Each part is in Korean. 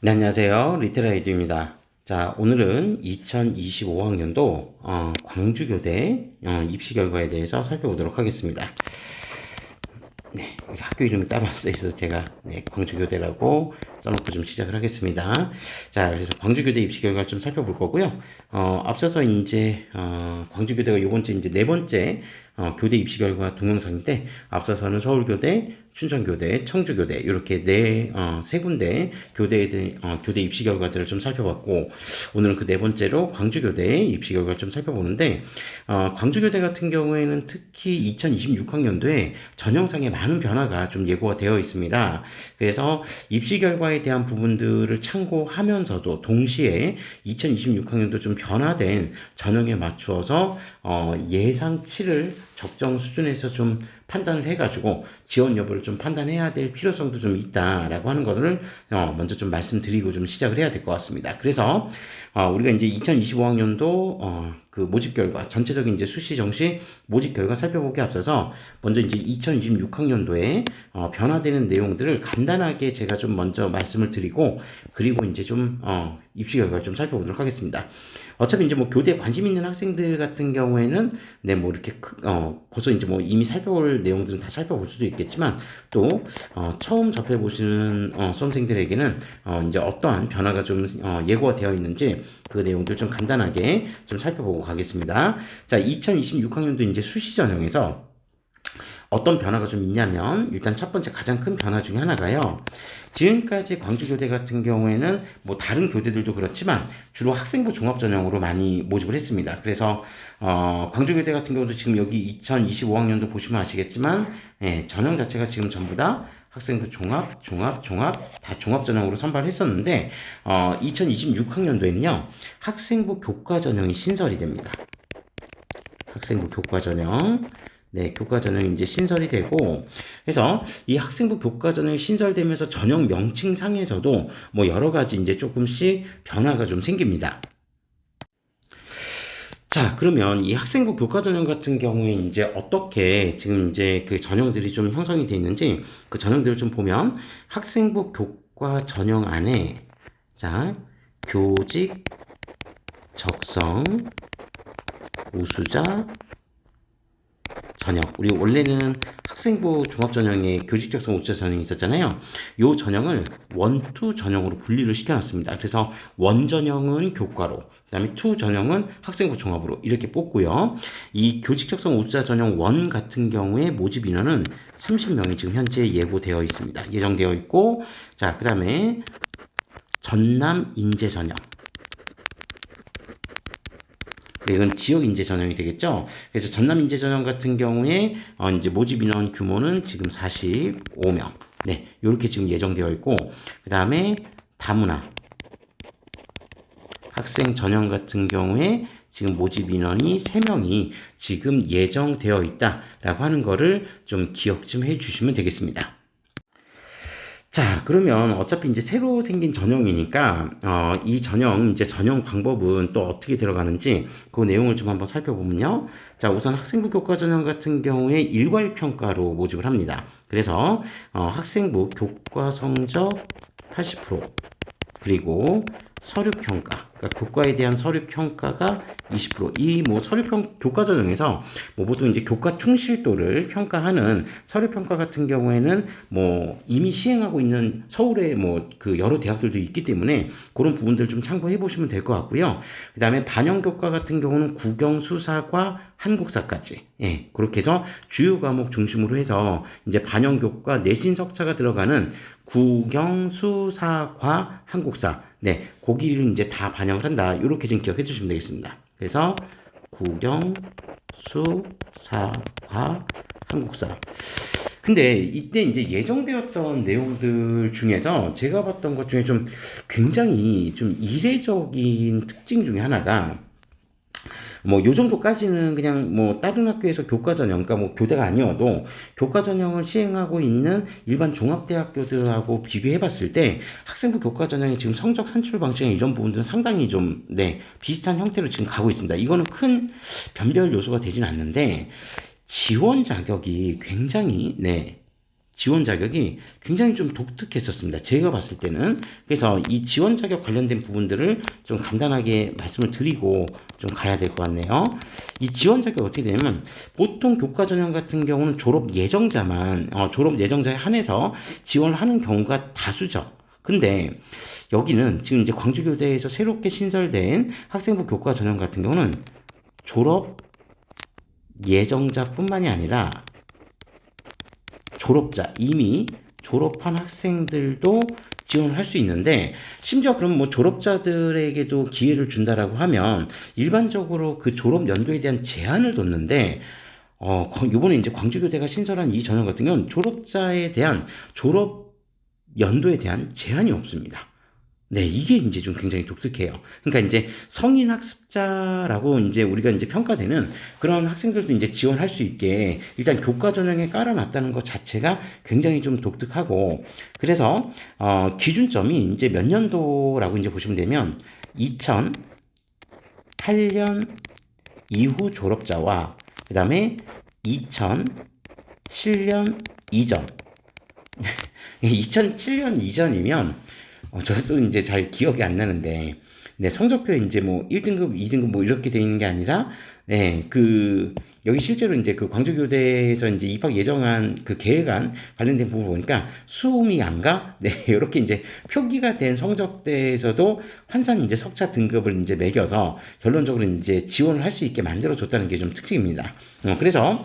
네, 안녕하세요. 리테라이즈입니다. 자, 오늘은 2025학년도 광주교대 입시 결과에 대해서 살펴보도록 하겠습니다. 네, 여기 학교 이름이 따로 써 있어서 제가 광주교대라고 써놓고 좀 시작을 하겠습니다. 자, 그래서 광주교대 입시 결과를 좀 살펴볼 거고요. 앞서서 이제 광주교대가 요번째 이제 네 번째 교대 입시 결과 동영상인데, 앞서서는 서울교대, 춘천교대, 청주교대 이렇게 세 군데 교대 입시 결과들을 좀 살펴봤고, 오늘은 그 네 번째로 광주교대 입시 결과를 좀 살펴보는데, 광주교대 같은 경우에는 특히 2026학년도에 전형상에 많은 변화가 좀 예고가 되어 있습니다. 그래서 입시 결과에 대한 부분들을 참고하면서도 동시에 2026학년도 좀 변화된 전형에 맞추어서 예상치를 적정 수준에서 좀 판단을 해가지고 지원 여부를 좀 판단해야 될 필요성도 좀 있다라고 하는 것을 먼저 좀 말씀드리고 좀 시작을 해야 될 것 같습니다. 그래서 우리가 이제 2025학년도 그 모집 결과 전체적인 이제 수시 정시 모집 결과 살펴보기 앞서서 먼저 이제 2026학년도에 변화되는 내용들을 간단하게 제가 좀 먼저 말씀을 드리고, 그리고 이제 좀 입시 결과를 좀 살펴보도록 하겠습니다. 어차피 이제 뭐 교대에 관심 있는 학생들 같은 경우에는 뭐 이렇게 벌써 이제 뭐 이미 살펴볼 내용들은 다 살펴볼 수도 있겠지만, 또 처음 접해 보시는 수험생들에게는 이제 어떠한 변화가 좀 예고가 되어 있는지 그 내용들 좀 간단하게 좀 살펴보고 가겠습니다. 자, 2026학년도 이제 수시 전형에서 어떤 변화가 좀 있냐면, 일단 첫 번째 가장 큰 변화 중에 하나가요. 지금까지 광주교대 같은 경우에는 뭐 다른 교대들도 그렇지만 주로 학생부 종합 전형으로 많이 모집을 했습니다. 그래서 광주교대 같은 경우도 지금 여기 2025학년도 보시면 아시겠지만 전형 자체가 지금 전부 다 학생부 종합 다 종합 전형으로 선발했었는데, 2026학년도에는요 학생부 교과 전형이 신설이 됩니다. 학생부 교과 전형. 네, 교과 전형이 이제 신설이 되고, 그래서 이 학생부 교과 전형이 신설되면서 전형 명칭상에서도 뭐 여러 가지 이제 조금씩 변화가 좀 생깁니다. 자, 그러면 이 학생부 교과 전형 같은 경우에 이제 어떻게 지금 이제 그 전형들이 좀 형성이 되어 있는지 그 전형들을 좀 보면, 학생부 교과 전형 안에 자, 교직, 적성, 우수자, 전형. 우리 원래는 학생부 종합전형에 교직적성 우수자 전형이 있었잖아요. 이 전형을 원투 전형으로 분리를 시켜놨습니다. 그래서 원 전형은 교과로, 그 다음에 투 전형은 학생부 종합으로 이렇게 뽑고요. 이 교직적성 우수자 전형 원 같은 경우에 모집 인원은 30명이 지금 현재 예고되어 있습니다. 예정되어 있고, 자, 그 다음에 전남 인재 전형. 네, 이건 지역 인재 전형이 되겠죠. 그래서 전남 인재 전형 같은 경우에 이제 모집 인원 규모는 지금 45명. 네, 이렇게 지금 예정되어 있고, 그 다음에 다문화 학생 전형 같은 경우에 지금 모집 인원이 3명이 지금 예정되어 있다라고 하는 거를 좀 기억 좀 해주시면 되겠습니다. 자, 그러면 어차피 이제 새로 생긴 전형이니까, 이 전형, 이제 전형 방법은 또 어떻게 들어가는지 그 내용을 좀 한번 살펴보면요. 자, 우선 학생부 교과 전형 같은 경우에 일괄평가로 모집을 합니다. 그래서, 학생부 교과 성적 80%, 그리고 서류평가, 그러니까 교과에 대한 서류평가가 20%. 이 뭐 교과 전형에서 뭐 보통 이제 교과 충실도를 평가하는 서류평가 같은 경우에는 뭐 이미 시행하고 있는 서울의 뭐 그 여러 대학들도 있기 때문에 그런 부분들 좀 참고해 보시면 될 것 같고요. 그 다음에 반영교과 같은 경우는 국영, 수사과, 한국사까지. 예, 그렇게 해서 주요 과목 중심으로 해서 이제 반영교과 내신 석차가 들어가는 국영, 수사과, 한국사. 네, 거기를 이제 다 반영을 한다. 이렇게 좀 기억해 주시면 되겠습니다. 그래서 국영, 수, 사, 과, 한국사. 근데 이때 이제 예정되었던 내용들 중에서 제가 봤던 것 중에 좀 굉장히 좀 이례적인 특징 중에 하나가, 뭐 요 정도까지는 그냥 뭐 다른 학교에서 교과 전형, 그러니까 뭐 교대가 아니어도 교과 전형을 시행하고 있는 일반 종합대학교들하고 비교해 봤을 때 학생부 교과 전형의 지금 성적 산출 방식이나 이런 부분들은 상당히 좀 비슷한 형태로 지금 가고 있습니다. 이거는 큰 변별 요소가 되진 않는데, 지원 자격이 굉장히 지원 자격이 굉장히 좀 독특했었습니다. 제가 봤을 때는. 그래서 이 지원 자격 관련된 부분들을 좀 간단하게 말씀을 드리고 좀 가야 될 것 같네요. 이 지원 자격이 어떻게 되냐면 보통 교과 전형 같은 경우는 졸업 예정자만 졸업 예정자에 한해서 지원을 하는 경우가 다수죠. 근데 여기는 지금 이제 광주교대에서 새롭게 신설된 학생부 교과 전형 같은 경우는 졸업 예정자뿐만이 아니라 졸업자, 이미 졸업한 학생들도 지원을 할 수 있는데, 심지어 그럼 뭐 졸업자들에게도 기회를 준다라고 하면 일반적으로 그 졸업 연도에 대한 제한을 뒀는데, 요번에 이제 광주교대가 신설한 이 전형 같은 경우는 졸업자에 대한 졸업 연도에 대한 제한이 없습니다. 네, 이게 이제 좀 굉장히 독특해요. 그러니까 이제 성인 학습자라고 이제 우리가 이제 평가되는 그런 학생들도 이제 지원할 수 있게 일단 교과 전형에 깔아놨다는 것 자체가 굉장히 좀 독특하고, 그래서 기준점이 이제 몇 년도라고 이제 보시면 되면 2008년 이후 졸업자와 그 다음에 2007년 이전 2007년 이전이면 저도 이제 잘 기억이 안 나는데, 네, 성적표에 이제 뭐 1등급, 2등급 뭐 이렇게 돼 있는 게 아니라, 네, 여기 실제로 이제 그 광주교대에서 이제 입학 예정한 그 계획안 관련된 부분 보니까 수음이 안 가? 네, 이렇게 이제 표기가 된 성적대에서도 환산 이제 석차 등급을 이제 매겨서 결론적으로 이제 지원을 할 수 있게 만들어줬다는 게 좀 특징입니다. 그래서,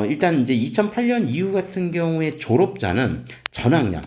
일단 이제 2008년 이후 같은 경우에 졸업자는 전학년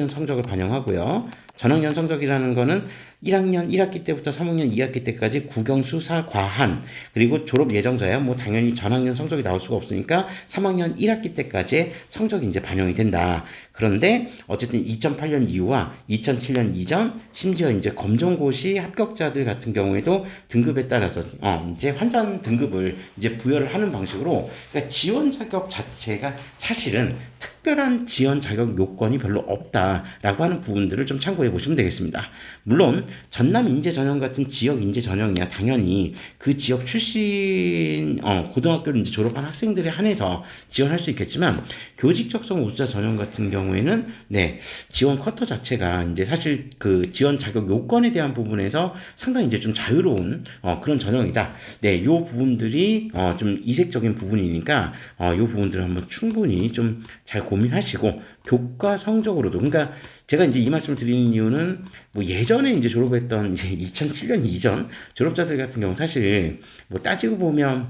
성적을 반영하고요. 전학년 성적이라는 거는 1학년 1학기 때부터 3학년 2학기 때까지 국영, 수사, 과한, 그리고 졸업 예정자야 뭐 당연히 전학년 성적이 나올 수가 없으니까 3학년 1학기 때까지의 성적이 이제 반영이 된다. 그런데 어쨌든 2008년 이후와 2007년 이전, 심지어 이제 검정고시 합격자들 같은 경우에도 등급에 따라서 이제 환산 등급을 이제 부여를 하는 방식으로, 그러니까 지원 자격 자체가 사실은 특별한 지원 자격 요건이 별로 없다라고 하는 부분들을 좀 참고해 보시면 되겠습니다. 물론 전남 인재 전형 같은 지역 인재 전형이야 당연히 그 지역 출신 고등학교를 이제 졸업한 학생들에 한해서 지원할 수 있겠지만, 교직 적성 우수자 전형 같은 경우에는 네, 지원 쿼터 자체가 이제 사실 그 지원 자격 요건에 대한 부분에서 상당히 이제 좀 자유로운 그런 전형이다. 네, 요 부분들이 좀 이색적인 부분이니까 요 부분들을 한번 충분히 좀 잘 고민하시고, 교과 성적으로도, 그러니까 제가 이제 이 말씀을 드리는 이유는 뭐 예전에 이제 졸업했던 이제 2007년 이전 졸업자들 같은 경우 사실 뭐 따지고 보면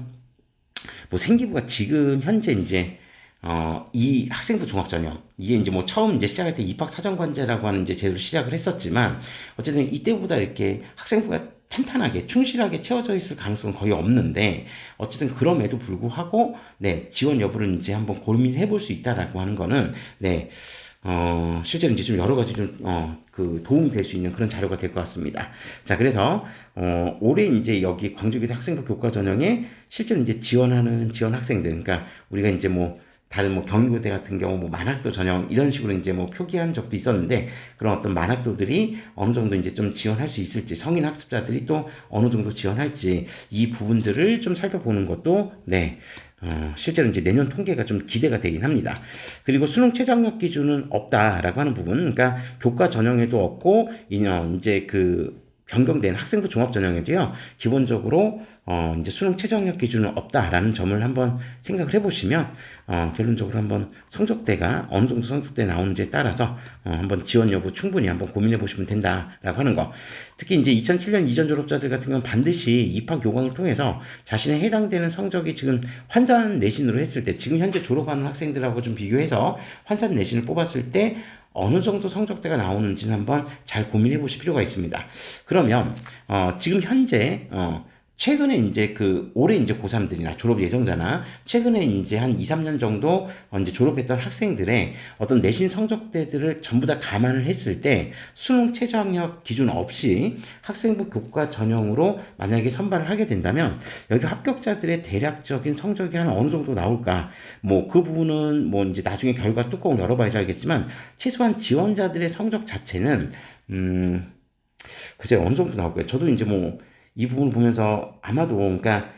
뭐 생기부가 지금 현재 이제 이 학생부 종합전형, 이게 이제 뭐 처음 이제 시작할 때 입학사정관제라고 하는 이제 제도를 시작을 했었지만, 어쨌든 이때보다 이렇게 학생부가 탄탄하게 충실하게 채워져 있을 가능성은 거의 없는데, 어쨌든 그럼에도 불구하고 네, 지원 여부를 이제 한번 고민해 볼 수 있다라고 하는 거는 네, 실제로 이제 좀 여러 가지 좀, 그 도움이 될 수 있는 그런 자료가 될 것 같습니다. 자, 그래서, 올해 이제 여기 광주교대 학생부 교과 전형에 실제로 이제 지원 학생들, 그러니까 우리가 이제 뭐, 다른 뭐 경희고대 같은 경우 뭐 만학도 전형 이런 식으로 이제 뭐 표기한 적도 있었는데, 그런 어떤 만학도들이 어느 정도 이제 좀 지원할 수 있을지, 성인 학습자들이 또 어느 정도 지원할지, 이 부분들을 좀 살펴보는 것도 네, 실제로 이제 내년 통계가 좀 기대가 되긴 합니다. 그리고 수능 최저학력 기준은 없다라고 하는 부분, 그러니까 교과 전형에도 없고 이제 그 변경된 학생부 종합 전형에도요, 기본적으로 이제 수능 최저학력 기준은 없다라는 점을 한번 생각을 해보시면, 결론적으로 한번 성적대가 어느 정도 성적대 나오는지에 따라서 한번 지원 여부 충분히 한번 고민해 보시면 된다라고 하는 거. 특히 이제 2007년 이전 졸업자들 같은 경우는 반드시 입학 요강을 통해서 자신의 해당되는 성적이 지금 환산 내신으로 했을 때, 지금 현재 졸업하는 학생들하고 좀 비교해서 환산 내신을 뽑았을 때 어느 정도 성적대가 나오는지는 한번 잘 고민해 보실 필요가 있습니다. 그러면 지금 현재 최근에 이제 올해 이제 고3들이나 졸업 예정자나 최근에 이제 한 2, 3년 정도 이제 졸업했던 학생들의 어떤 내신 성적대들을 전부 다 감안을 했을 때 수능 최저학력 기준 없이 학생부 교과 전형으로 만약에 선발을 하게 된다면 여기 합격자들의 대략적인 성적이 한 어느 정도 나올까? 뭐 그 부분은 뭐 이제 나중에 결과 뚜껑을 열어봐야지 알겠지만, 최소한 지원자들의 성적 자체는 글쎄 어느 정도 나올까요? 저도 이제 뭐 이 부분을 보면서 아마도, 그러니까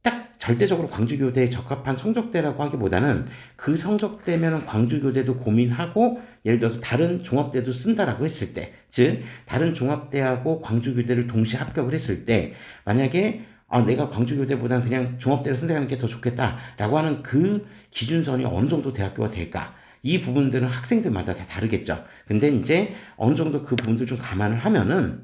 딱 절대적으로 광주교대에 적합한 성적대라고 하기보다는 그 성적대면 광주교대도 고민하고 예를 들어서 다른 종합대도 쓴다라고 했을 때, 즉 다른 종합대하고 광주교대를 동시에 합격을 했을 때 만약에 내가 광주교대보다는 그냥 종합대를 선택하는 게 더 좋겠다라고 하는 그 기준선이 어느 정도 대학교가 될까? 이 부분들은 학생들마다 다 다르겠죠. 근데 이제 어느 정도 그 부분들 좀 감안을 하면은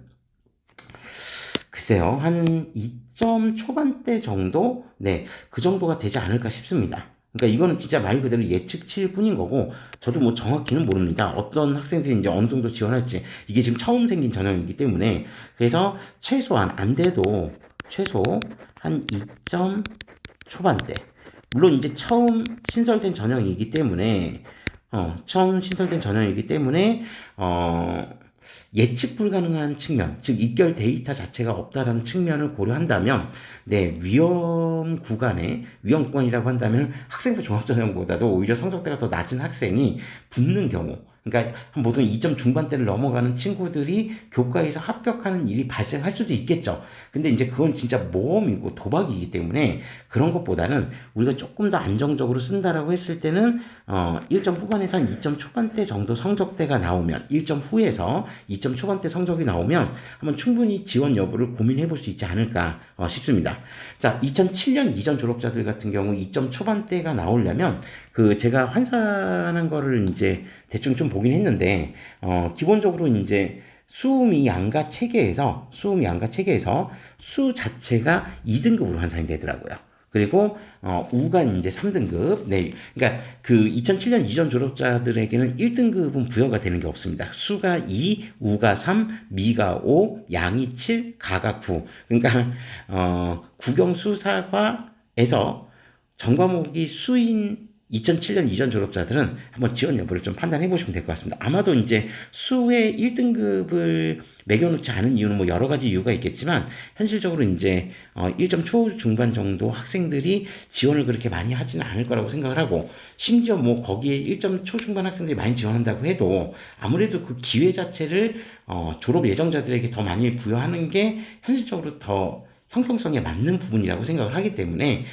글쎄요, 한 2점 초반대 정도? 네, 그 정도가 되지 않을까 싶습니다. 그러니까 이거는 진짜 말 그대로 예측치일 뿐인 거고, 저도 뭐 정확히는 모릅니다. 어떤 학생들이 이제 어느 정도 지원할지. 이게 지금 처음 생긴 전형이기 때문에. 그래서 최소한, 안 돼도 최소 한 2점 초반대. 물론 이제 처음 신설된 전형이기 때문에, 예측 불가능한 측면, 즉 입결 데이터 자체가 없다라는 측면을 고려한다면, 네, 위험 구간이라고 한다면 학생부 종합전형보다도 오히려 성적대가 더 낮은 학생이 붙는 경우, 그러니까 보통 2점 중반대를 넘어가는 친구들이 교과에서 합격하는 일이 발생할 수도 있겠죠. 근데 이제 그건 진짜 모험이고 도박이기 때문에 그런 것보다는 우리가 조금 더 안정적으로 쓴다라고 했을 때는 1점 후반에서 한 2점 초반대 정도 성적대가 나오면 1점 후에서 2점 초반대 성적이 나오면 한번 충분히 지원 여부를 고민해 볼 수 있지 않을까 싶습니다. 자, 2007년 이전 졸업자들 같은 경우 2점 초반대가 나오려면 그 제가 환산한 거를 이제 대충 좀 보긴 했는데 기본적으로 이제 수음이 양가 체계에서 수 자체가 2등급으로 환산이 되더라고요. 그리고 우가 이제 3등급. 네. 그러니까 그 2007년 이전 졸업자들에게는 1등급은 부여가 되는 게 없습니다. 수가 2, 우가 3, 미가 5, 양이 7, 가가 9. 그러니까 국영수사과에서 전 과목이 수인 2007년 이전 졸업자들은 한번 지원 여부를 좀 판단해 보시면 될 것 같습니다. 아마도 이제 수의 1등급을 매겨놓지 않은 이유는 뭐 여러 가지 이유가 있겠지만, 현실적으로 이제 1점 초중반 정도 학생들이 지원을 그렇게 많이 하지는 않을 거라고 생각을 하고, 심지어 뭐 거기에 1점 초중반 학생들이 많이 지원한다고 해도 아무래도 그 기회 자체를 졸업 예정자들에게 더 많이 부여하는 게 현실적으로 더 형평성에 맞는 부분이라고 생각을 하기 때문에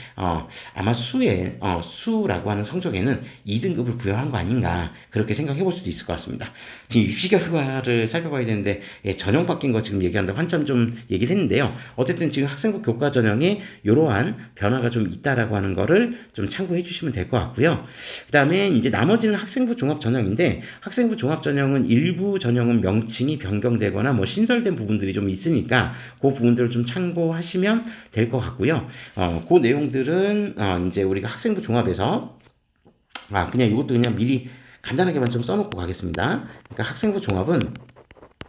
아마 수라고 하는 성적에는 2등급을 부여한 거 아닌가 그렇게 생각해 볼 수도 있을 것 같습니다. 지금 입시 결과를 살펴봐야 되는데 전형 바뀐 거 지금 얘기한다고 한참 좀 얘기를 했는데요. 어쨌든 지금 학생부 교과 전형에 이러한 변화가 좀 있다라고 하는 거를 좀 참고해 주시면 될 것 같고요. 그 다음에 이제 나머지는 학생부 종합 전형인데, 학생부 종합 전형은 일부 전형은 명칭이 변경되거나 뭐 신설된 부분들이 좀 있으니까 그 부분들을 좀 참고하시면 될 것 같고요. 그 내용들은 이제 우리가 학생부 종합에서 그냥 이것도 그냥 미리 간단하게만 좀 써놓고 가겠습니다. 그러니까 학생부 종합은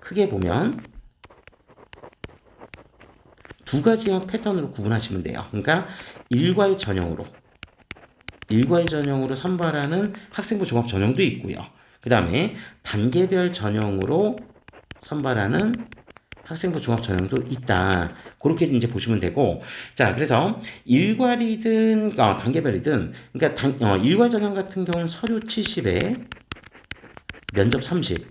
크게 보면 두 가지의 패턴으로 구분하시면 돼요. 그러니까 일괄 전형으로 선발하는 학생부 종합 전형도 있고요. 그 다음에 단계별 전형으로 선발하는 학생부 종합 전형도 있다. 그렇게 이제 보시면 되고, 자, 그래서 일괄이든 단계별이든, 그러니까 일괄 전형 같은 경우는 서류 70에 면접 30을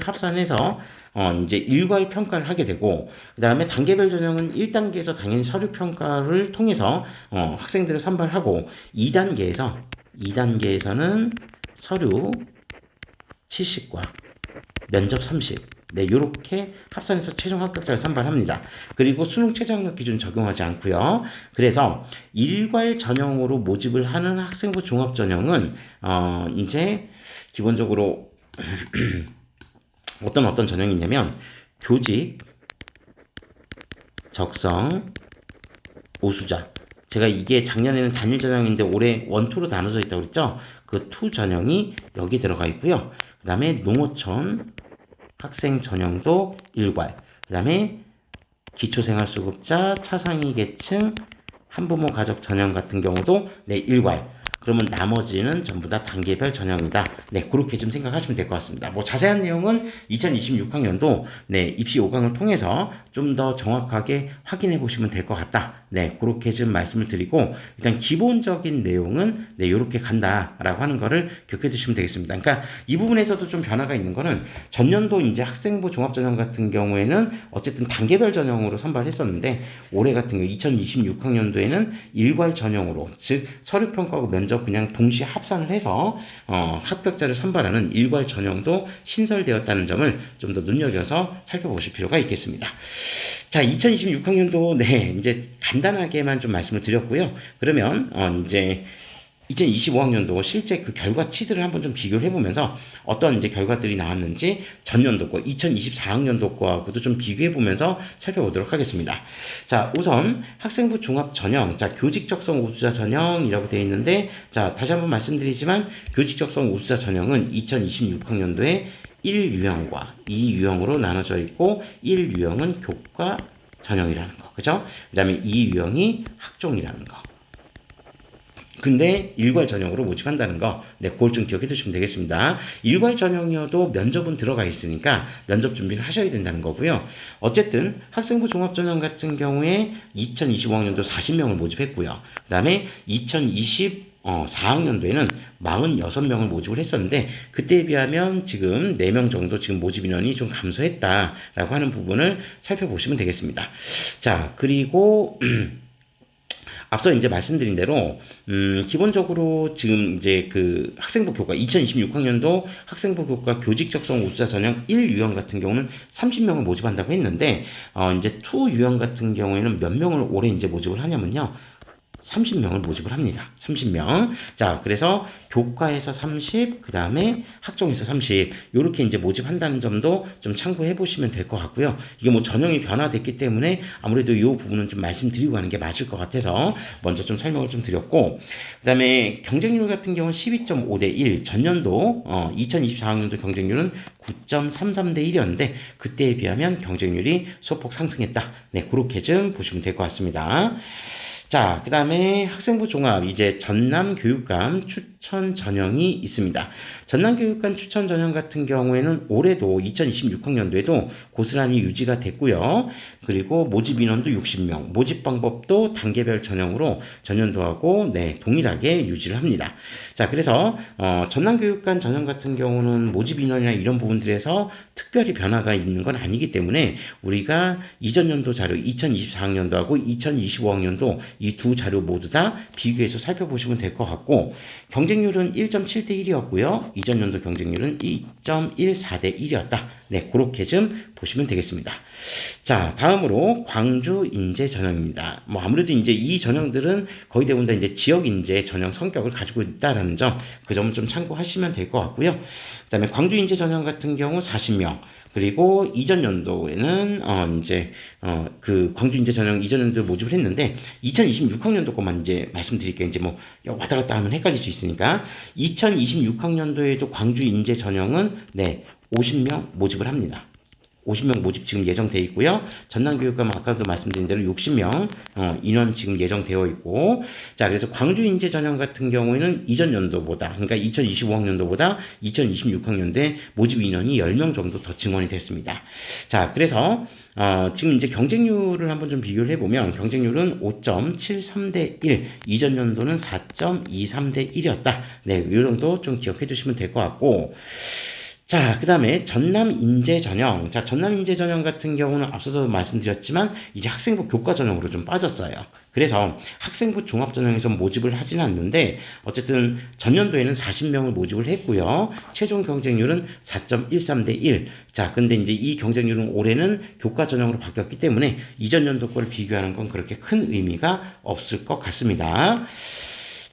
합산해서 이제 일괄 평가를 하게 되고, 그 다음에 단계별 전형은 1단계에서 당연히 서류 평가를 통해서 학생들을 선발하고, 2단계에서는 서류 70과 면접 30. 네, 요렇게 합산해서 최종 합격자를 선발합니다. 그리고 수능 최저학력 기준 적용하지 않고요. 그래서 일괄 전형으로 모집을 하는 학생부 종합 전형은 이제 기본적으로 어떤 전형이냐면 교직, 적성, 우수자. 제가 이게 작년에는 단일 전형인데 올해 1, 2로 나눠져 있다고 그랬죠? 그 2 전형이 여기 들어가 있고요. 그 다음에 농어촌 학생 전형도 일괄. 그 다음에 기초생활수급자, 차상위 계층, 한부모 가족 전형 같은 경우도 일괄. 그러면 나머지는 전부 다 단계별 전형이다. 네, 그렇게 좀 생각하시면 될 것 같습니다. 뭐 자세한 내용은 2026학년도 네, 입시 5강을 통해서 좀 더 정확하게 확인해 보시면 될 것 같다. 네, 그렇게 좀 말씀을 드리고 일단 기본적인 내용은 네, 이렇게 간다라고 하는 거를 기억해 두시면 되겠습니다. 그러니까 이 부분에서도 좀 변화가 있는 거는 전년도 이제 학생부 종합전형 같은 경우에는 어쨌든 단계별 전형으로 선발했었는데 올해 같은 경우 2026학년도에는 일괄 전형으로 즉 서류평가하고 면접 그냥 동시에 합산을 해서 합격자를 선발하는 일괄 전형도 신설되었다는 점을 좀 더 눈여겨서 살펴보실 필요가 있겠습니다. 자, 2026학년도 네, 이제 간단하게만 좀 말씀을 드렸고요. 그러면 이제 2025학년도 실제 그 결과치들을 한번 좀 비교를 해보면서 어떤 이제 결과들이 나왔는지 전년도 거, 2024학년도 거하고도 좀 비교해보면서 살펴보도록 하겠습니다. 자, 우선 학생부 종합 전형, 자, 교직 적성 우수자 전형이라고 되어 있는데, 자, 다시 한번 말씀드리지만 교직 적성 우수자 전형은 2026학년도에 1유형과 2유형으로 나눠져 있고 1유형은 교과 전형이라는 거, 그죠? 그 다음에 2유형이 학종이라는 거. 근데 일괄 전형으로 모집한다는 거, 네, 그걸 좀 기억해 두시면 되겠습니다. 일괄 전형이어도 면접은 들어가 있으니까 면접 준비를 하셔야 된다는 거고요. 어쨌든 학생부 종합전형 같은 경우에 2025학년도 40명을 모집했고요. 그 다음에 2024학년도에는 46명을 모집을 했었는데 그때에 비하면 지금 4명 정도 지금 모집 인원이 좀 감소했다라고 하는 부분을 살펴보시면 되겠습니다. 자, 그리고 앞서 이제 말씀드린 대로 기본적으로 지금 이제 그 학생부 교과 2026학년도 학생부 교과 교직 적성 우수자 전형 1유형 같은 경우는 30명을 모집한다고 했는데 이제 2유형 같은 경우에는 몇 명을 올해 이제 모집을 하냐면요. 30명을 모집을 합니다. 30명. 자, 그래서 교과에서 30, 그 다음에 학종에서 30, 요렇게 이제 모집한다는 점도 좀 참고해 보시면 될 것 같고요. 이게 뭐 전형이 변화됐기 때문에 아무래도 이 부분은 좀 말씀드리고 가는 게 맞을 것 같아서 먼저 좀 설명을 좀 드렸고, 그 다음에 경쟁률 같은 경우는 12.5대 1, 전년도, 2024학년도 경쟁률은 9.33대 1이었는데, 그때에 비하면 경쟁률이 소폭 상승했다. 네, 그렇게 좀 보시면 될 것 같습니다. 자, 그 다음에 학생부 종합, 이제 전남 교육감 추천 전형이 있습니다. 전남 교육감 추천 전형 같은 경우에는 올해도 2026학년도에도 고스란히 유지가 됐고요. 그리고 모집 인원도 60명, 모집 방법도 단계별 전형으로 전년도하고 네, 동일하게 유지를 합니다. 자, 그래서 전남 교육감 전형 같은 경우는 모집 인원이나 이런 부분들에서 특별히 변화가 있는 건 아니기 때문에 우리가 이전 연도 자료 2024학년도하고 2025학년도 이 두 자료 모두 다 비교해서 살펴보시면 될 것 같고 경쟁률은 1.7대 1이었고요. 이전 연도 경쟁률은 2.14대 1이었다. 네, 그렇게 좀 보시면 되겠습니다. 자, 다음으로 광주 인재 전형입니다. 뭐 아무래도 이제 이 전형들은 거의 대부분 다 이제 지역 인재 전형 성격을 가지고 있다라는 점, 그 점을 좀 참고하시면 될 것 같고요. 그다음에 광주 인재 전형 같은 경우 40명. 그리고 이전 연도에는 그 광주 인재 전형 이전 연도 모집을 했는데 2026학년도 것만 이제 말씀드릴게요. 이제 뭐 왔다 갔다 하면 헷갈릴 수 있으니까 2026학년도에도 광주 인재 전형은 네 50명 모집을 합니다. 50명 모집 지금 예정돼 있고요. 전남교육감 아까도 말씀드린 대로 60명 인원 지금 예정되어 있고, 자, 그래서 광주 인재 전형 같은 경우에는 이전 연도보다, 그러니까 2025학년도보다 2026학년도에 모집 인원이 10명 정도 더 증원이 됐습니다. 자, 그래서 지금 이제 경쟁률을 한번 좀 비교를 해보면 경쟁률은 5.73대 1, 이전 연도는 4.23대 1이었다. 네, 이 정도 좀 기억해 두시면 될 것 같고, 자, 그 다음에 전남 인재 전형. 자, 전남 인재 전형 같은 경우는 앞서서 말씀드렸지만 이제 학생부 교과 전형으로 좀 빠졌어요. 그래서 학생부 종합 전형에서 모집을 하진 않는데 어쨌든 전년도에는 40명을 모집을 했고요. 최종 경쟁률은 4.13대 1. 자, 근데 이제 이 경쟁률은 올해는 교과 전형으로 바뀌었기 때문에 이전 연도 거를 비교하는 건 그렇게 큰 의미가 없을 것 같습니다.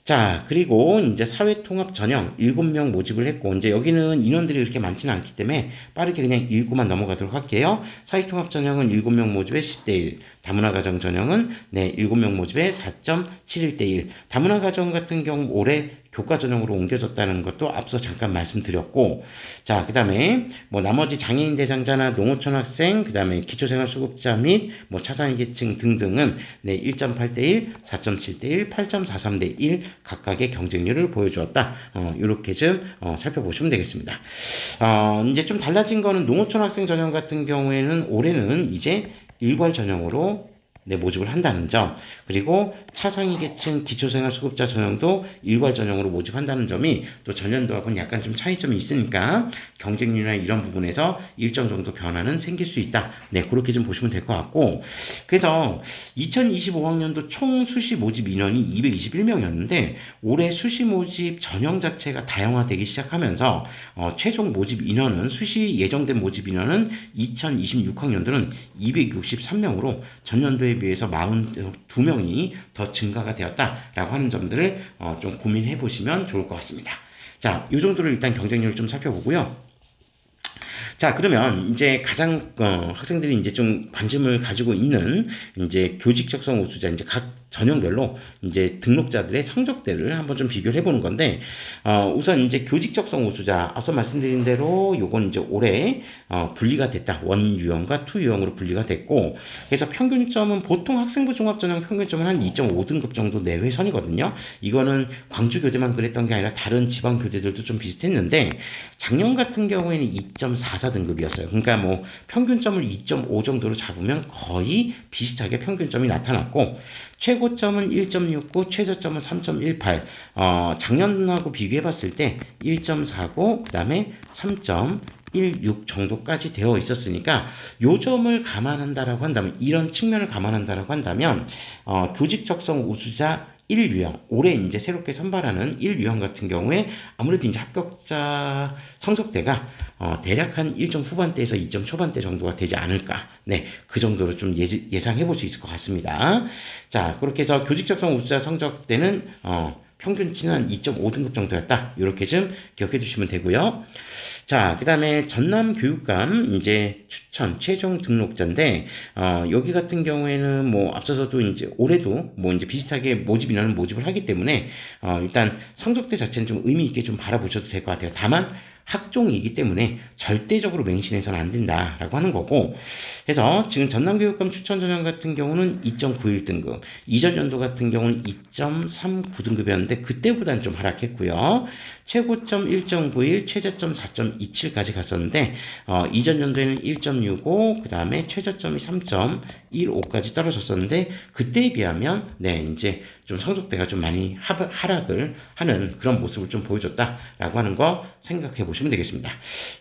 자, 그리고 이제 사회통합 전형 7명 모집을 했고, 이제 여기는 인원들이 그렇게 많지는 않기 때문에 빠르게 그냥 읽고만 넘어가도록 할게요. 사회통합 전형은 7명 모집에 10대 1, 다문화가정 전형은 네, 7명 모집에 4.71대 1. 다문화가정 같은 경우 올해 교과 전형으로 옮겨졌다는 것도 앞서 잠깐 말씀드렸고, 자, 그 다음에 뭐 나머지 장애인 대상자나 농어촌 학생, 그 다음에 기초생활수급자 및 뭐 차상위계층 등등은 네, 1.8대 1, 4.7대 1, 8.43대 1 각각의 경쟁률을 보여주었다. 이렇게 좀 살펴보시면 되겠습니다. 이제 좀 달라진 거는 농어촌 학생 전형 같은 경우에는 올해는 이제 일괄 전형으로 네, 모집을 한다는 점, 그리고 차상위 계층 기초생활수급자 전형도 일괄 전형으로 모집한다는 점이 또 전년도하고는 약간 좀 차이점이 있으니까 경쟁률이나 이런 부분에서 일정 정도 변화는 생길 수 있다. 네, 그렇게 좀 보시면 될 것 같고, 그래서 2025학년도 총 수시 모집 인원이 221명이었는데 올해 수시 모집 전형 자체가 다양화되기 시작하면서 최종 모집 인원은 수시 예정된 모집 인원은 2026학년도는 263명으로 전년도에 비해서 42명이 더 증가가 되었다라고 하는 점들을 좀 고민해 보시면 좋을 것 같습니다. 자, 이 정도로 일단 경쟁률을 좀 살펴보고요. 자, 그러면 이제 가장 학생들이 이제 좀 관심을 가지고 있는 이제 교직적성 우수자 이제 각 전형별로 이제 등록자들의 성적대를 한번 좀 비교를 해보는 건데, 우선 이제 교직적성 우수자 앞서 말씀드린 대로 요건 이제 올해 분리가 됐다. 원 유형과 투 유형으로 분리가 됐고, 그래서 평균점은 보통 학생부 종합전형 평균점은 한 2.5등급 정도 내외 선이거든요. 이거는 광주교대만 그랬던 게 아니라 다른 지방교대들도 좀 비슷했는데 작년 같은 경우에는 2.44등급이었어요. 그러니까 뭐 평균점을 2.5 정도로 잡으면 거의 비슷하게 평균점이 나타났고, 최고점은 1.69, 최저점은 3.18. 작년하고 비교해 봤을 때 1.49, 그 다음에 3.16 정도까지 되어 있었으니까 요 점을 감안한다라고 한다면, 이런 측면을 감안한다라고 한다면 교직 적성 우수자 1유형, 올해 이제 새롭게 선발하는 1유형 같은 경우에 아무래도 이제 합격자 성적대가 대략 한 1점 후반대에서 2점 초반대 정도가 되지 않을까. 네, 그 정도로 좀 예상해 볼 수 있을 것 같습니다. 자, 그렇게 해서 교직적성 우수자 성적대는 평균치는 한 2.5등급 정도였다. 이렇게 좀 기억해 주시면 되고요. 자, 그 다음에 전남 교육감 이제 추천 최종 등록자인데, 여기 같은 경우에는 뭐 앞서서도 이제 올해도 뭐 이제 비슷하게 모집 인원은 모집을 하기 때문에, 일단 성적대 자체는 좀 의미 있게 좀 바라보셔도 될 것 같아요. 다만, 학종이기 때문에 절대적으로 맹신해서는 안 된다라고 하는 거고, 그래서 지금 전남교육감 추천 전형 같은 경우는 2.91등급, 이전 연도 같은 경우는 2.39등급이었는데 그때보다는 좀 하락했고요. 최고점 1.91, 최저점 4.27까지 갔었는데 이전 연도에는 1.65, 그 다음에 최저점이 3.15까지 떨어졌었는데 그때에 비하면 네, 이제 좀 성적대가 좀 많이 하락을 하는 그런 모습을 좀 보여줬다라고 하는 거 생각해 보시면 되겠습니다.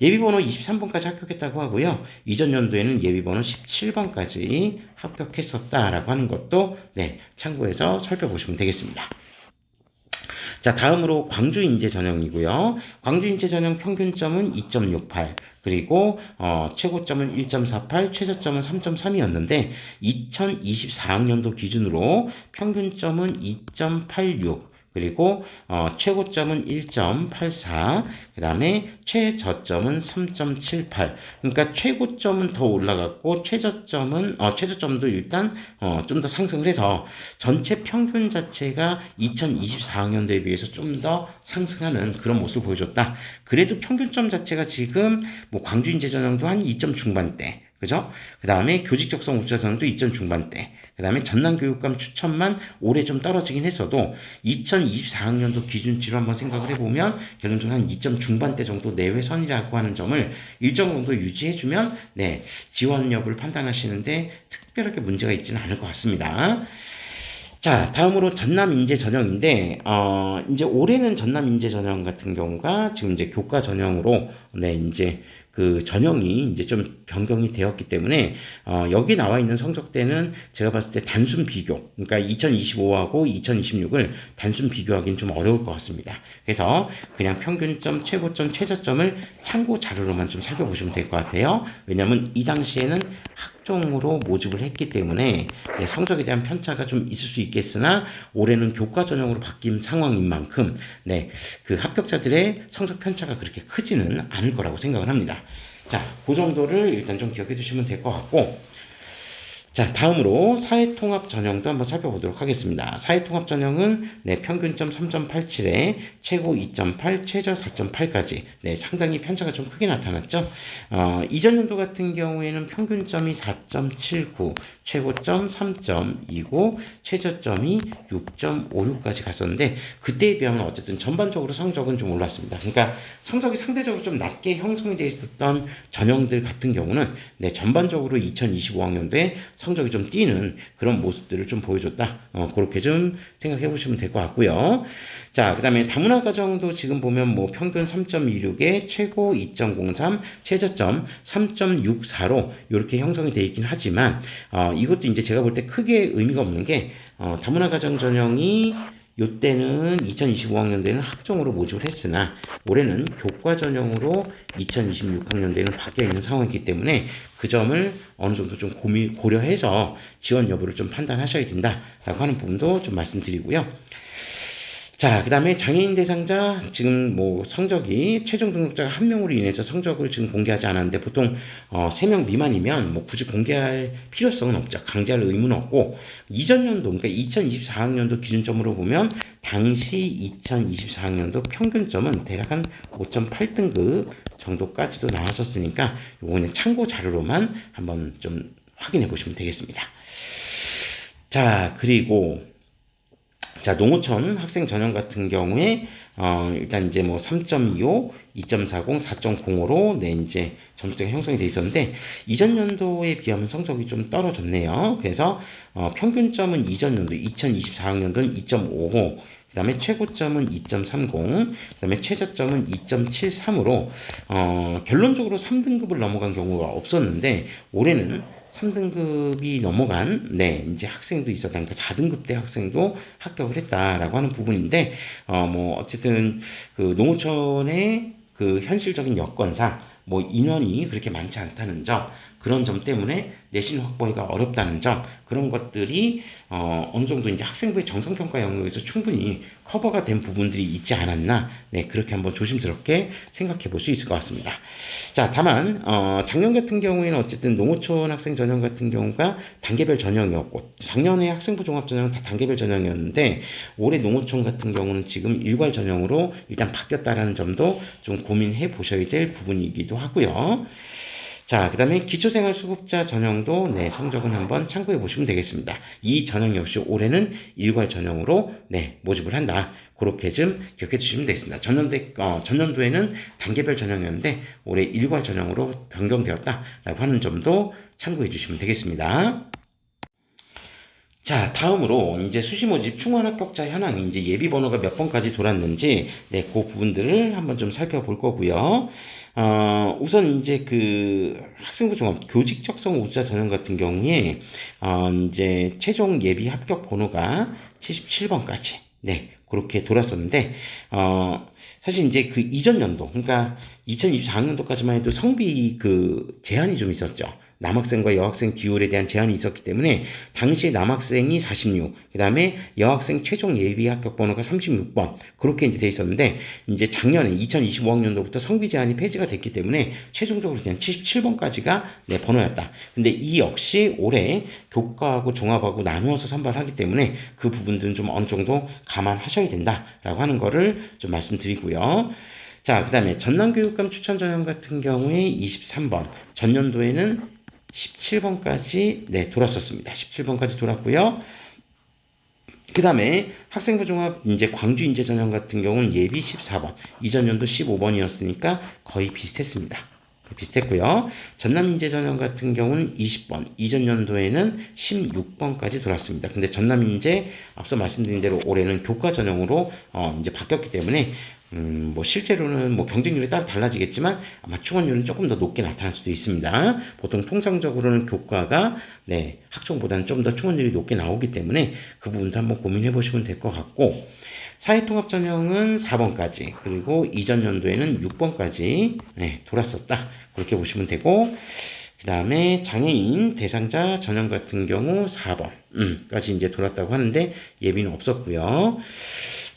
예비번호 23번까지 합격했다고 하고요. 이전 연도에는 예비번호 17번까지 합격했었다라고 하는 것도 네, 참고해서 살펴보시면 되겠습니다. 자, 다음으로 광주인재 전형이고요. 광주인재 전형 평균점은 2.68, 그리고 최고점은 1.48, 최저점은 3.3이었는데 2024학년도 기준으로 평균점은 2.86, 그리고 최고점은 1.84, 그 다음에 최저점은 3.78. 그러니까 최고점은 더 올라갔고 최저점도 일단 좀 더 상승을 해서 전체 평균 자체가 2024학년도에 비해서 좀 더 상승하는 그런 모습을 보여줬다. 그래도 평균점 자체가 지금 뭐 광주인재 전형도 한 2점 중반대, 그죠? 그 다음에 교직적성 우수자 전형도 2점 중반대, 그 다음에 전남교육감 추천만 올해 좀 떨어지긴 했어도 2024학년도 기준치로 한번 생각을 해보면 결론적으로 한 2점 중반대 정도 내외선이라고 하는 점을 일정 정도 유지해주면 네, 지원 여부를 판단하시는데 특별하게 문제가 있지는 않을 것 같습니다. 자, 다음으로 전남인재 전형인데, 이제 올해는 전남인재 전형 같은 경우가 지금 이제 교과 전형으로, 네, 이제 그 전형이 이제 좀 변경이 되었기 때문에, 여기 나와 있는 성적대는 제가 봤을 때 단순 비교, 그러니까 2025하고 2026을 단순 비교하기는 좀 어려울 것 같습니다. 그래서 그냥 평균점, 최고점, 최저점을 참고 자료로만 좀 살펴보시면 될 것 같아요. 왜냐면 이 당시에는 학종으로 모집을 했기 때문에 네, 성적에 대한 편차가 좀 있을 수 있겠으나 올해는 교과 전형으로 바뀐 상황인 만큼 네, 그 합격자들의 성적 편차가 그렇게 크지는 않을 거라고 생각을 합니다. 자, 그 정도를 일단 좀 기억해 두시면 될 것 같고, 자, 다음으로 사회통합 전형도 한번 살펴보도록 하겠습니다. 사회통합 전형은 네, 평균점 3.87에 최고 2.8, 최저 4.8까지 네, 상당히 편차가 좀 크게 나타났죠. 이전 연도 같은 경우에는 평균점이 4.79, 최고점 3.29, 최저점이 6.56까지 갔었는데 그때에 비하면 어쨌든 전반적으로 성적은 좀 올랐습니다. 그러니까 성적이 상대적으로 좀 낮게 형성이 되어 있었던 전형들 같은 경우는 네, 전반적으로 2025학년도에 성적이 좀 뛰는 그런 모습들을 좀 보여줬다. 그렇게 좀 생각해 보시면 될 것 같고요. 자, 그 다음에 다문화 가정도 지금 보면 뭐 평균 3.26에 최고 2.03, 최저점 3.64로 이렇게 형성이 되어 있긴 하지만, 이것도 이제 제가 볼 때 크게 의미가 없는 게, 다문화 가정 전형이 요때는 2025학년도에는 학종으로 모집을 했으나 올해는 교과 전형으로 2026학년도에는 바뀌어 있는 상황이기 때문에 그 점을 어느 정도 좀 고려해서 지원 여부를 좀 판단하셔야 된다라고 하는 부분도 좀 말씀드리고요. 자, 그 다음에 장애인 대상자, 지금 뭐 성적이 최종 등록자가 한 명으로 인해서 성적을 지금 공개하지 않았는데 보통 3명 미만이면 뭐 굳이 공개할 필요성은 없죠. 강제할 의무는 없고, 이전 연도, 그러니까 2024학년도 기준점으로 보면 당시 2024학년도 평균점은 대략 한 5.8등급 정도까지도 나왔었으니까 요거 그냥 참고 자료로만 한번 좀 확인해 보시면 되겠습니다. 자, 그리고 자, 농어촌 학생 전형 같은 경우에 일단 이제 뭐 3.25, 2.40, 4.05로 네, 이제 점수대가 형성이 돼 있었는데 이전 연도에 비하면 성적이 좀 떨어졌네요. 그래서 평균점은 이전 연도 2024학년도는 2.55, 그다음에 최고점은 2.30, 그다음에 최저점은 2.73으로 결론적으로 3등급을 넘어간 경우가 없었는데 올해는 3등급이 넘어간 네 이제 학생도 있었다니까 4등급 대 학생도 합격을 했다라고 하는 부분인데 뭐 어쨌든 그 농어촌의 그 현실적인 여건상 뭐 인원이 그렇게 많지 않다는 점, 그런 점 때문에 내신 확보가 어렵다는 점, 그런 것들이 어느 정도 이제 학생부의 정성평가 영역에서 충분히 커버가 된 부분들이 있지 않았나, 네 그렇게 한번 조심스럽게 생각해 볼 수 있을 것 같습니다. 자, 다만 작년 같은 경우에는 어쨌든 농어촌 학생 전형 같은 경우가 단계별 전형이었고 작년에 학생부 종합 전형은 다 단계별 전형이었는데 올해 농어촌 같은 경우는 지금 일괄 전형으로 일단 바뀌었다라는 점도 좀 고민해 보셔야 될 부분이기도 하고요. 자, 그 다음에 기초생활수급자 전형도 네, 성적은 한번 참고해 보시면 되겠습니다. 이 전형 역시 올해는 일괄 전형으로 네, 모집을 한다. 그렇게 좀 기억해 주시면 되겠습니다. 전년도에는 단계별 전형이었는데 올해 일괄 전형으로 변경되었다라고 하는 점도 참고해 주시면 되겠습니다. 자, 다음으로 이제 수시 모집 충원 합격자 현황, 이제 예비 번호가 몇 번까지 돌았는지 네, 그 부분들을 한번 좀 살펴볼 거고요. 우선 이제 그 학생부 종합 교직 적성 우수자 전형 같은 경우에 이제 최종 예비 합격 번호가 77번까지 네, 그렇게 돌았었는데 사실 이제 그 이전 연도, 그러니까 2024학년도까지만 해도 성비 그 제한이 좀 있었죠. 남학생과 여학생 비율에 대한 제한이 있었기 때문에 당시 남학생이 46, 그 다음에 여학생 최종 예비 합격 번호가 36번 그렇게 이제 돼 있었는데 이제 작년에 2025학년도부터 성비 제한이 폐지가 됐기 때문에 최종적으로 그냥 77번까지가 내 번호였다. 근데 이 역시 올해 교과하고 종합하고 나누어서 선발하기 때문에 그 부분들은 좀 어느 정도 감안하셔야 된다라고 하는 거를 좀 말씀드리고요. 자, 그 다음에 전남교육감 추천 전형 같은 경우에 23번, 전년도에는 17번까지 네, 돌았었습니다. 17번까지 돌았고요. 그 다음에 학생부 종합 이제 광주 인재 전형 같은 경우는 예비 14번, 이전 연도 15번이었으니까 거의 비슷했습니다. 비슷했고요. 전남 인재 전형 같은 경우는 20번, 이전 연도에는 16번까지 돌았습니다. 근데 전남 인재 앞서 말씀드린 대로 올해는 교과 전형으로 이제 바뀌었기 때문에 뭐 실제로는 뭐 경쟁률에 따라 달라지겠지만 아마 충원률은 조금 더 높게 나타날 수도 있습니다. 보통 통상적으로는 교과가 네, 학종보다는 좀 더 충원률이 높게 나오기 때문에 그 부분도 한번 고민해 보시면 될 것 같고, 사회통합 전형은 4번까지, 그리고 이전 연도에는 6번까지 네, 돌았었다. 그렇게 보시면 되고, 그 다음에 장애인 대상자 전형 같은 경우 4번까지 이제 돌았다고 하는데 예비는 없었고요.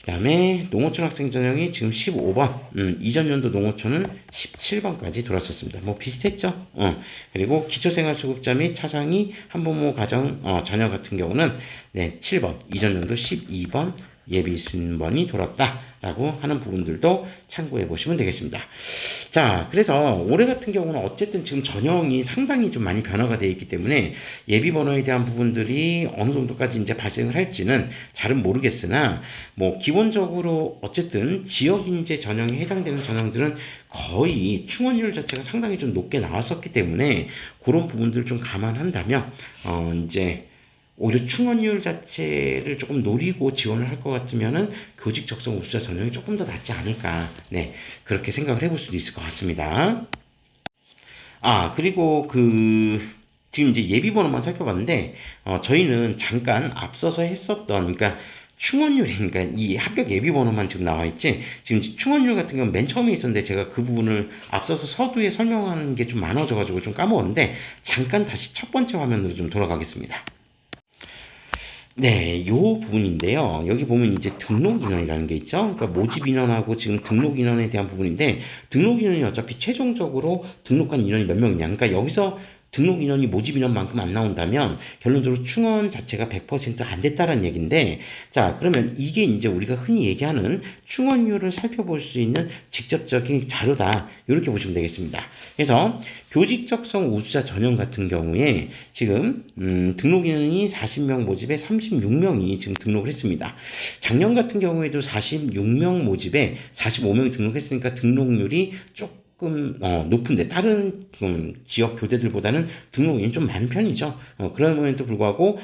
그다음에 농어촌 학생 전형이 지금 15번, 이전 연도 농어촌은 17번까지 돌았었습니다. 뭐 비슷했죠. 그리고 기초생활수급자 및 차상위 한부모 가정 자녀 같은 경우는 네, 7번, 이전 연도 12번 예비 순번이 돌았다라고 하는 부분들도 참고해 보시면 되겠습니다. 자, 그래서 올해 같은 경우는 어쨌든 지금 전형이 상당히 좀 많이 변화가 되어 있기 때문에 예비 번호에 대한 부분들이 어느 정도까지 이제 발생을 할지는 잘은 모르겠으나 뭐 기본적으로 어쨌든 지역 인재 전형에 해당되는 전형들은 거의 충원율 자체가 상당히 좀 높게 나왔었기 때문에 그런 부분들을 좀 감안한다면 이제 오히려 충원율 자체를 조금 노리고 지원을 할 것 같으면은 교직 적성 우수자 전형이 조금 더 낫지 않을까. 네, 그렇게 생각을 해볼 수도 있을 것 같습니다. 그리고 지금 이제 예비 번호만 살펴봤는데, 저희는 잠깐 앞서서 했었던, 그러니까 충원율이, 그러니까 이 합격 예비 번호만 지금 나와 있지, 지금 충원율 같은 경우는 맨 처음에 있었는데, 제가 그 부분을 앞서서 서두에 설명하는 게 좀 많아져가지고 좀 까먹었는데, 잠깐 다시 첫 번째 화면으로 좀 돌아가겠습니다. 네, 요 부분인데요. 여기 보면 이제 등록 인원이라는 게 있죠. 그러니까 모집 인원하고 지금 등록 인원에 대한 부분인데, 등록 인원이 어차피 최종적으로 등록한 인원이 몇 명이냐. 그러니까 여기서 등록 인원이 모집 인원만큼 안 나온다면 결론적으로 충원 자체가 100%안 됐다는 얘기인데, 자, 그러면 이게 이제 우리가 흔히 얘기하는 충원율을 살펴볼 수 있는 직접적인 자료다. 이렇게 보시면 되겠습니다. 그래서 교직 적성 우수자 전형 같은 경우에 지금 등록 인원이 40명 모집에 36명이 지금 등록을 했습니다. 작년 같은 경우에도 46명 모집에 45명이 등록했으니까 등록률이 조금 높은데 다른 지역 교대들보다는 등록인이 좀 많은 편이죠. 그럼에도 불구하고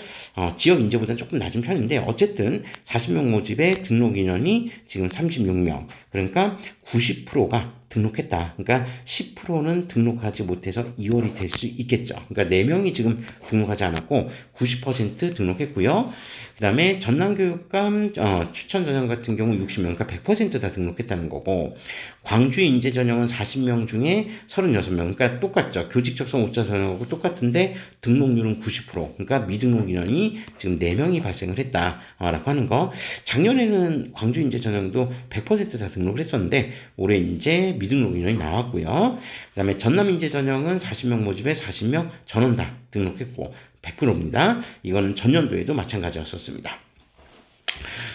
지역 인재보다는 조금 낮은 편인데 어쨌든 40명 모집에 등록 인원이 지금 36명. 그러니까 90%가 등록했다. 그러니까 10%는 등록하지 못해서 2월이 될 수 있겠죠. 그러니까 4명이 지금 등록하지 않았고 90% 등록했고요. 그 다음에 전남교육감 추천 전형 같은 경우 60명, 그러니까 100%다 등록했다는 거고, 광주 인재 전형은 40명 중에 36명, 그러니까 똑같죠. 교직 적성 우수자 전형하고 똑같은데 등록률은 90%, 그러니까 미등록 인원이 지금 4명이 발생을 했다라고 하는 거. 작년에는 광주 인재 전형도 100%다 등록을 했었는데 올해 이제 미등록 인원이 나왔고요. 그 다음에 전남 인재 전형은 40명 모집에 40명 전원 다 등록했고 100%입니다. 이거는 전년도에도 마찬가지였었습니다.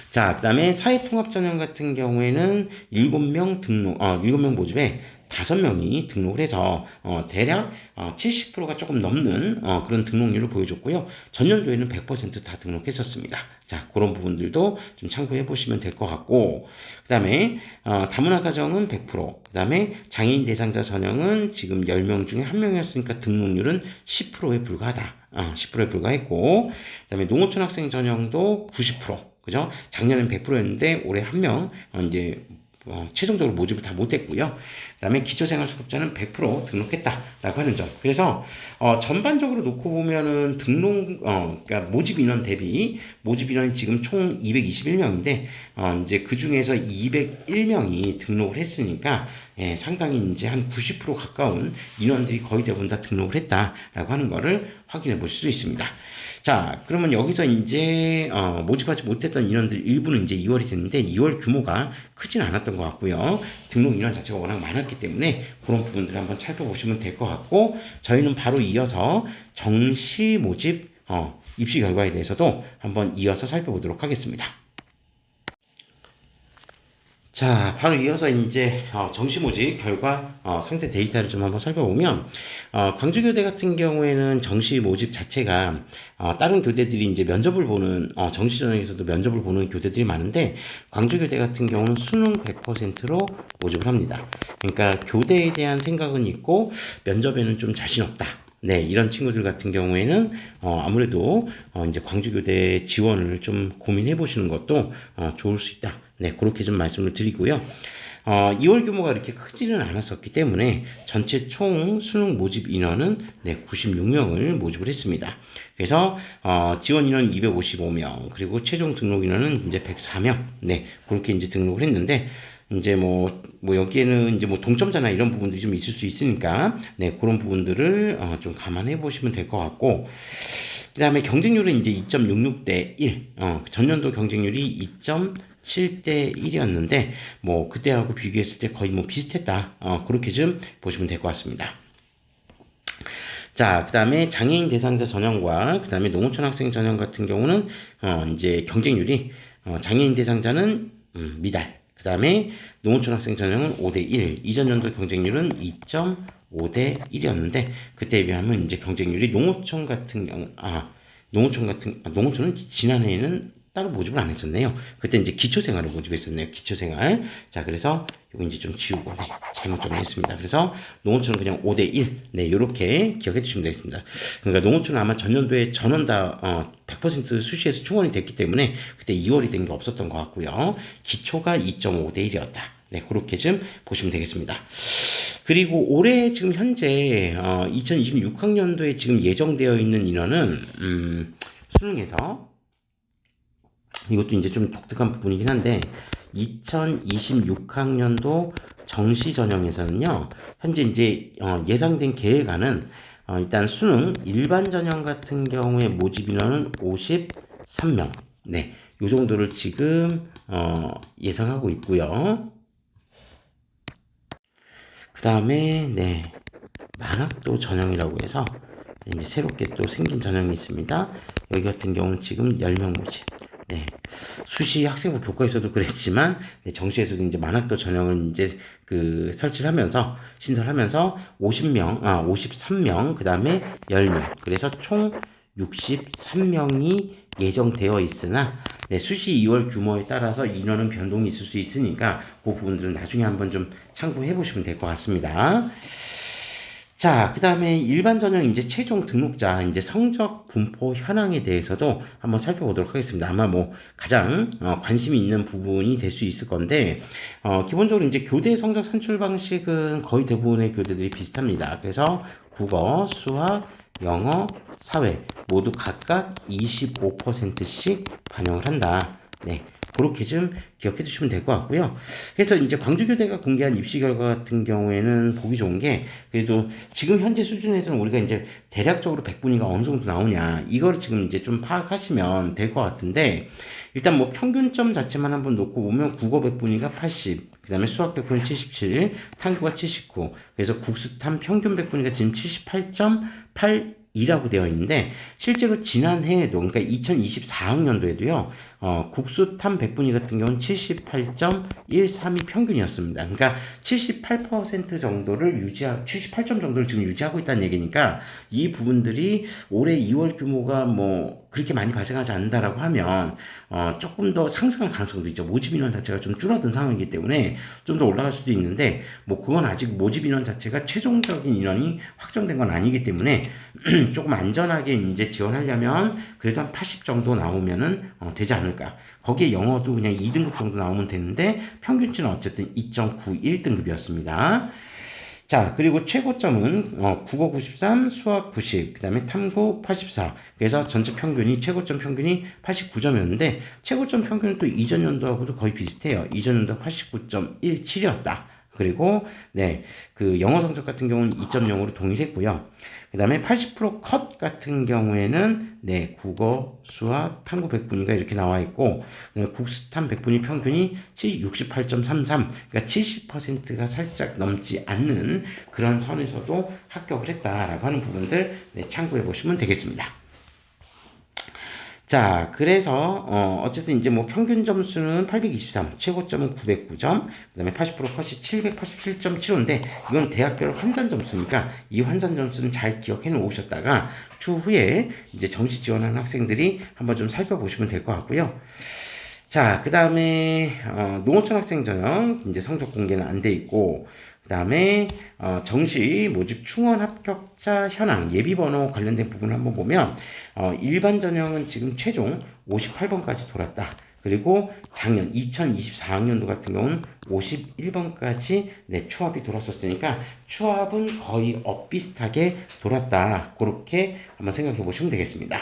자, 그 다음에 사회통합전형 같은 경우에는 7명 모집에 5명이 등록을 해서 대략 70%가 조금 넘는 그런 등록률을 보여줬고요. 전년도에는 100%다 등록했었습니다. 자, 그런 부분들도 좀 참고해 보시면 될 것 같고, 그 다음에 다문화 가정은 100%, 그 다음에 장애인 대상자 전형은 지금 10명 중에 1명이었으니까 등록률은 10%에 불과하다. 10%에 불과했고, 그 다음에 농어촌 학생 전형도 90%, 그죠? 작년엔 100%였는데 올해 1명 이제 최종적으로 모집을 다 못했고요. 그 다음에 기초생활수급자는 100% 등록했다라고 하는 점. 그래서 전반적으로 놓고 보면은 그러니까 모집 인원 대비 모집 인원이 지금 총 221명인데 이제 그 중에서 201명이 등록을 했으니까 상당히 이제 한 90% 가까운 인원들이 거의 대부분 다 등록을 했다라고 하는 거를 확인해 보실 수 있습니다. 자, 그러면 여기서 이제 모집하지 못했던 인원들 일부는 이제 2월이 됐는데 2월 규모가 크진 않았던 것 같고요. 등록 인원 자체가 워낙 많았기 때문에 그런 부분들을 한번 살펴보시면 될 것 같고, 저희는 바로 이어서 정시 모집 입시 결과에 대해서도 한번 이어서 살펴보도록 하겠습니다. 자, 바로 이어서 이제 정시 모집 결과 상세 데이터를 좀 한번 살펴보면 광주교대 같은 경우에는 정시 모집 자체가 다른 교대들이 이제 면접을 보는 정시 전형에서도 면접을 보는 교대들이 많은데 광주교대 같은 경우는 수능 100%로 모집을 합니다. 그러니까 교대에 대한 생각은 있고 면접에는 좀 자신 없다. 네, 이런 친구들 같은 경우에는 아무래도 이제 광주교대 지원을 좀 고민해 보시는 것도 좋을 수 있다. 네, 그렇게 좀 말씀을 드리고요. 2월 규모가 이렇게 크지는 않았었기 때문에 전체 총 수능 모집 인원은 96명을 모집을 했습니다. 그래서 지원 인원 255명, 그리고 최종 등록 인원은 이제 104명. 네, 그렇게 이제 등록을 했는데 이제 뭐 여기에는 이제 뭐 동점자나 이런 부분들이 좀 있을 수 있으니까 그런 부분들을 좀 감안해 보시면 될 것 같고, 그 다음에 경쟁률은 이제 2.66대 1, 전년도 경쟁률이 2.7대 1이었는데, 뭐, 그때하고 비교했을 때 거의 뭐 비슷했다. 그렇게 좀 보시면 될 것 같습니다. 자, 그 다음에 장애인 대상자 전형과 그 다음에 농어촌 학생 전형 같은 경우는, 이제 경쟁률이, 장애인 대상자는, 미달. 그 다음에 농어촌 학생 전형은 5대1. 이전 연도 경쟁률은 2.5대1이었는데, 그때에 비하면 이제 경쟁률이 농어촌 같은 경우, 농어촌은 지난해에는 따로 모집을 안 했었네요. 그때 이제 기초생활을 모집했었네요. 기초생활. 자, 그래서 이거 이제 좀 지우고, 네, 잘못 정리했습니다. 그래서 농어촌은 그냥 5대1. 네, 요렇게 기억해 주시면 되겠습니다. 그러니까 농어촌은 아마 전년도에 전원 다, 100% 수시에서 충원이 됐기 때문에 그때 2월이 된 게 없었던 것 같고요. 기초가 2.5대1이었다. 네, 그렇게 좀 보시면 되겠습니다. 그리고 올해 지금 현재, 2026학년도에 지금 예정되어 있는 인원은, 수능에서 이것도 이제 좀 독특한 부분이긴 한데 2026학년도 정시 전형에서는요 현재 이제 예상된 계획안은 일단 수능 일반 전형 같은 경우에 모집 인원은 53명 네, 요 정도를 지금 예상하고 있고요. 그 다음에 네, 만학도 전형이라고 해서 이제 새롭게 또 생긴 전형이 있습니다. 여기 같은 경우는 지금 10명 모집. 네. 수시 학생부 교과에서도 그랬지만, 네, 정시에서도 이제 만학도 전형을 이제 그 설치를 하면서, 신설하면서 53명, 그 다음에 10명. 그래서 총 63명이 예정되어 있으나, 네, 수시 2월 규모에 따라서 인원은 변동이 있을 수 있으니까, 그 부분들은 나중에 한번 좀 참고해 보시면 될 것 같습니다. 자, 그 다음에 일반 전형 이제 최종 등록자 이제 성적 분포 현황에 대해서도 한번 살펴보도록 하겠습니다. 아마 뭐 가장 관심이 있는 부분이 될 수 있을 건데 기본적으로 이제 교대 성적 산출 방식은 거의 대부분의 교대들이 비슷합니다. 그래서 국어, 수학, 영어, 사회 모두 각각 25%씩 반영을 한다. 네. 그렇게 좀 기억해 두시면 될 것 같고요. 그래서 이제 광주교대가 공개한 입시 결과 같은 경우에는 보기 좋은 게 그래도 지금 현재 수준에서는 우리가 이제 대략적으로 100분위가 어느 정도 나오냐 이걸 지금 이제 좀 파악하시면 될 것 같은데 일단 뭐 평균점 자체만 한번 놓고 보면 국어 100분위가 80, 그 다음에 수학 100분위 77, 탐구가 79, 그래서 국수탐 평균 100분위가 지금 78.8 이라고 되어 있는데 실제로 지난해에도 그러니까 2024학년도에도요 국수탐 100분위 같은 경우는 78.132 평균이었습니다. 그러니까 78% 정도를 78점 정도를 지금 유지하고 있다는 얘기니까 이 부분들이 올해 2월 규모가 뭐 그렇게 많이 발생하지 않는다라고 하면 조금 더 상승할 가능성도 있죠. 모집 인원 자체가 좀 줄어든 상황이기 때문에 좀 더 올라갈 수도 있는데 뭐 그건 아직 모집 인원 자체가 최종적인 인원이 확정된 건 아니기 때문에 조금 안전하게 이제 지원하려면 그래도 한 80 정도 나오면은 되지 않을까. 거기에 영어도 그냥 2등급 정도 나오면 되는데 평균치는 어쨌든 2.91등급이었습니다. 자, 그리고 최고점은 국어 93, 수학 90, 그 다음에 탐구 84. 그래서 전체 평균이 최고점 평균이 89점이었는데 최고점 평균은 또 이전 연도하고도 거의 비슷해요. 이전 연도 89.17이었다. 그리고 네, 그 영어 성적 같은 경우는 2.0으로 동일했고요. 그 다음에 80%컷 같은 경우에는 네, 국어, 수학, 탐구 100분위가 이렇게 나와 있고 국수탐 100분위 평균이 68.33, 그러니까 70%가 살짝 넘지 않는 그런 선에서도 합격을 했다라고 하는 부분들 네, 참고해 보시면 되겠습니다. 자, 그래서 어쨌든 이제 뭐 평균 점수는 823, 최고점은 909점, 그다음에 80% 컷이 787.75인데 이건 대학별 환산 점수니까 이 환산 점수는 잘 기억해 놓으셨다가 추후에 이제 정시 지원하는 학생들이 한번 좀 살펴보시면 될 것 같고요. 자, 그다음에 농어촌 학생 전형 이제 성적 공개는 안 돼 있고 그 다음에 정시 모집 충원 합격자 현황 예비 번호 관련된 부분을 한번 보면 일반 전형은 지금 최종 58번까지 돌았다. 그리고 작년 2024학년도 같은 경우는 51번까지 네, 추합이 돌았었으니까 추합은 거의 비슷하게 돌았다. 그렇게 한번 생각해 보시면 되겠습니다.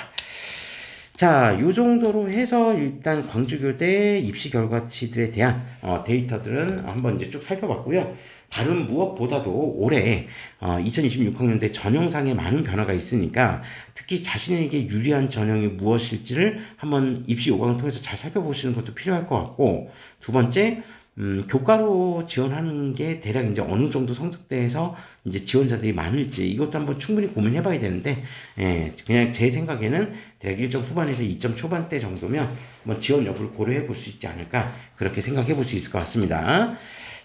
자, 요 정도로 해서 일단 광주교대 입시 결과치들에 대한 데이터들은 한번 이제 쭉 살펴봤고요. 다른 무엇보다도 올해 2026학년도에 전형상에 많은 변화가 있으니까 특히 자신에게 유리한 전형이 무엇일지를 한번 입시 요강을 통해서 잘 살펴보시는 것도 필요할 것 같고, 두 번째, 교과로 지원하는 게 대략 이제 어느 정도 성적대에서 이제 지원자들이 많을지 이것도 한번 충분히 고민해 봐야 되는데, 예, 그냥 제 생각에는 대략 1점 후반에서 2점 초반대 정도면 뭐 지원 여부를 고려해 볼 수 있지 않을까, 그렇게 생각해 볼 수 있을 것 같습니다.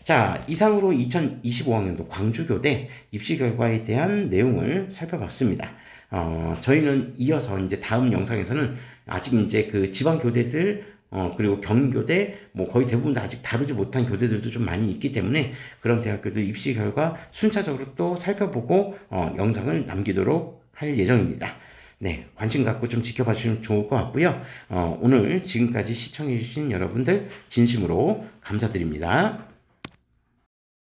자, 이상으로 2025학년도 광주교대 입시 결과에 대한 내용을 살펴봤습니다. 저희는 이어서 이제 다음 영상에서는 아직 이제 그 지방 교대들, 그리고 경인교대, 뭐 거의 대부분 다 아직 다루지 못한 교대들도 좀 많이 있기 때문에 그런 대학교들 입시 결과 순차적으로 또 살펴보고, 영상을 남기도록 할 예정입니다. 네, 관심 갖고 좀 지켜봐 주시면 좋을 것 같고요. 오늘 지금까지 시청해주신 여러분들 진심으로 감사드립니다.